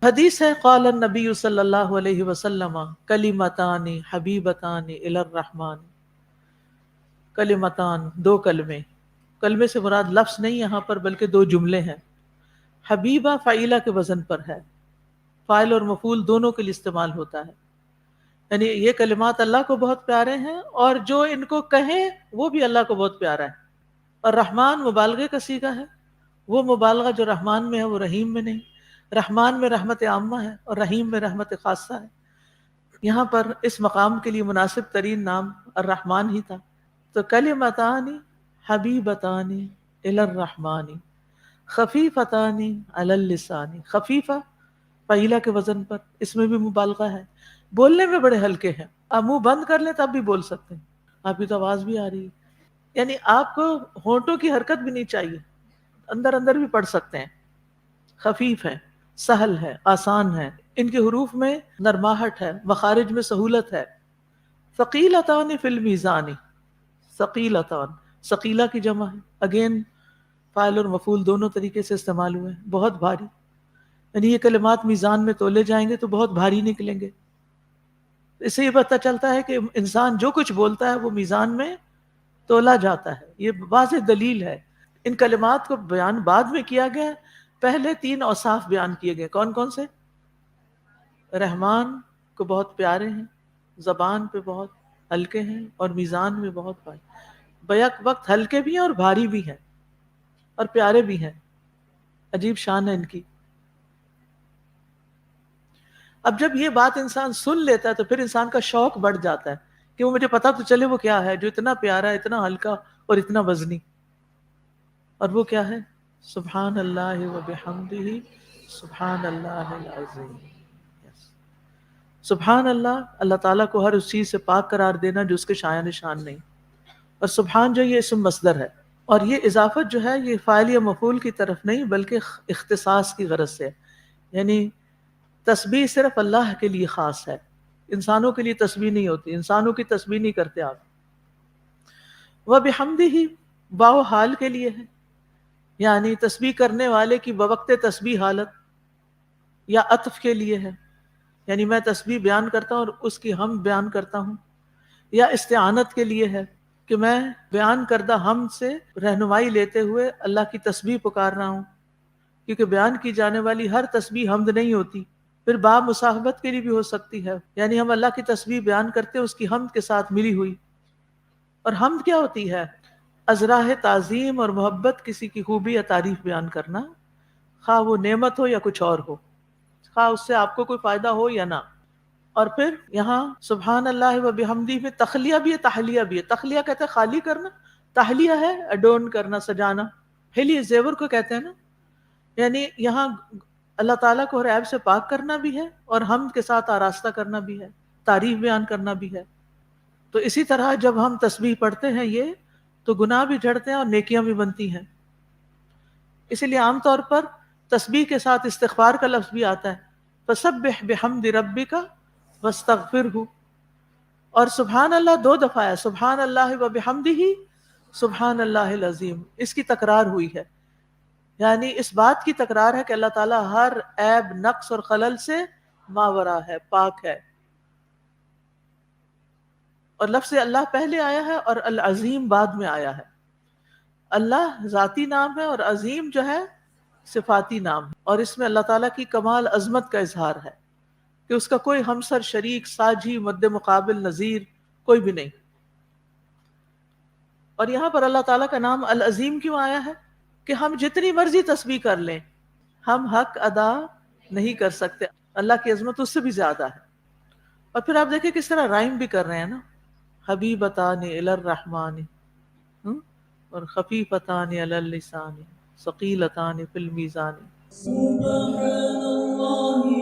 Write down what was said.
حدیث ہے قال النبی صلی اللہ علیہ وسلم کلمتان حبیبتان الی الرحمن، کلمتان دو کلمے، کلمے سے مراد لفظ نہیں یہاں پر بلکہ دو جملے ہیں. حبیبہ فعیلہ کے وزن پر ہے، فاعل اور مفعول دونوں کے لیے استعمال ہوتا ہے. یعنی یہ کلمات اللہ کو بہت پیارے ہیں اور جو ان کو کہیں وہ بھی اللہ کو بہت پیارا ہے. اور رحمان مبالغے کا صیغہ ہے، وہ مبالغہ جو رحمان میں ہے وہ رحیم میں نہیں. رحمان میں رحمت عامہ ہے اور رحیم میں رحمت خاصہ ہے. یہاں پر اس مقام کے لیے مناسب ترین نام الرحمن ہی تھا. تو کلمتان حبیبتان الی الرحمن خفیفتان علی اللسان، خفیفہ فعیلہ کے وزن پر، اس میں بھی مبالغہ ہے. بولنے میں بڑے ہلکے ہیں، آپ منہ بند کر لیں تب بھی بول سکتے ہیں، آپ کی تو آواز بھی آ رہی ہے. یعنی آپ کو ہونٹوں کی حرکت بھی نہیں چاہیے، اندر اندر بھی پڑھ سکتے ہیں. خفیف ہے، سہل ہے، آسان ہے، ان کے حروف میں نرماہٹ ہے، مخارج میں سہولت ہے. ثقیلتان فی المیزان، ثقیلتان ثقیلہ کی جمع ہے، اگین فاعل اور مفعول دونوں طریقے سے استعمال ہوئے ہیں. بہت بھاری، یعنی یہ کلمات میزان میں تولے جائیں گے تو بہت بھاری نکلیں گے. اس سے یہ پتہ چلتا ہے کہ انسان جو کچھ بولتا ہے وہ میزان میں تولا جاتا ہے. یہ واضح دلیل ہے. ان کلمات کو بیان بعد میں کیا گیا، پہلے تین اوصاف بیان کیے گئے. کون کون سے؟ رحمان کو بہت پیارے ہیں، زبان پہ بہت ہلکے ہیں اور میزان میں بہت بھاری. بیک وقت ہلکے بھی ہیں اور بھاری بھی ہیں اور پیارے بھی ہیں. عجیب شان ہے ان کی. اب جب یہ بات انسان سن لیتا ہے تو پھر انسان کا شوق بڑھ جاتا ہے کہ وہ مجھے پتا تو چلے وہ کیا ہے جو اتنا پیارا، اتنا ہلکا اور اتنا وزنی. اور وہ کیا ہے؟ سبحان اللہ و بحمدہ سبحان اللہ العظیم. سبحان اللہ، اللہ تعالیٰ کو ہر اس چیز سے پاک قرار دینا جو اس کے شایان نشان نہیں. اور سبحان جو یہ اسم مصدر ہے، اور یہ اضافت جو ہے یہ فاعل یا مفعول کی طرف نہیں بلکہ اختصاص کی غرض سے ہے. یعنی تسبیح صرف اللہ کے لیے خاص ہے، انسانوں کے لیے تسبیح نہیں ہوتی، انسانوں کی تسبیح نہیں کرتے آپ. وَبِحَمْدِهِ واو حال کے لیے ہے، یعنی تسبیح کرنے والے کی بوقت تسبیح حالت، یا عطف کے لیے ہے، یعنی میں تسبیح بیان کرتا ہوں اور اس کی حمد بیان کرتا ہوں. یا استعانت کے لیے ہے کہ میں بیان کردہ حمد سے رہنمائی لیتے ہوئے اللہ کی تسبیح پکار رہا ہوں، کیونکہ بیان کی جانے والی ہر تسبیح حمد نہیں ہوتی. پھر باب مصاحبت کے لیے بھی ہو سکتی ہے، یعنی ہم اللہ کی تسبیح بیان کرتے ہیں اس کی حمد کے ساتھ ملی ہوئی. اور حمد کیا ہوتی ہے؟ ازراہ تعظیم اور محبت کسی کی خوبی یا تعریف بیان کرنا، خواہ وہ نعمت ہو یا کچھ اور ہو، خواہ اس سے آپ کو کوئی فائدہ ہو یا نہ. اور پھر یہاں سبحان اللہ و بحمدہ میں تخلیہ بھی ہے، تحلیہ بھی ہے. تخلیہ کہتے ہیں خالی کرنا، تحلیہ ہے اڈون کرنا، سجانا. حلی زیور کو کہتے ہیں نا. یعنی یہاں اللہ تعالیٰ کو ہر عیب سے پاک کرنا بھی ہے اور حمد کے ساتھ آراستہ کرنا بھی ہے، تعریف بیان کرنا بھی ہے. تو اسی طرح جب ہم تسبیح پڑھتے ہیں یہ تو گناہ بھی جھڑتے ہیں اور نیکیاں بھی بنتی ہیں. اسی لیے عام طور پر تسبیح کے ساتھ استغفار کا لفظ بھی آتا ہے، فسبح بحمد ربک واستغفرہ. اور سبحان اللہ دو دفعہ ہے، سبحان اللہ و بحمدہ سبحان اللہ العظیم. اس کی تکرار ہوئی ہے، یعنی اس بات کی تکرار ہے کہ اللہ تعالیٰ ہر عیب، نقص اور خلل سے ماورا ہے، پاک ہے. اور لفظ اللہ پہلے آیا ہے اور العظیم بعد میں آیا ہے. اللہ ذاتی نام ہے اور عظیم جو ہے صفاتی نام ہے، اور اس میں اللہ تعالیٰ کی کمال عظمت کا اظہار ہے کہ اس کا کوئی ہمسر، شریک، ساجھی، مد مقابل، نظیر کوئی بھی نہیں. اور یہاں پر اللہ تعالیٰ کا نام العظیم کیوں آیا ہے؟ کہ ہم جتنی مرضی تسبیح کر لیں ہم حق ادا نہیں کر سکتے، اللہ کی عظمت اس سے بھی زیادہ ہے. اور پھر آپ دیکھیں کس طرح رائم بھی کر رہے ہیں نا، حبیبتان الی الرحمن اور خفیفتان علی اللسان ثقیلتان فی المیزان. سبحان اللہ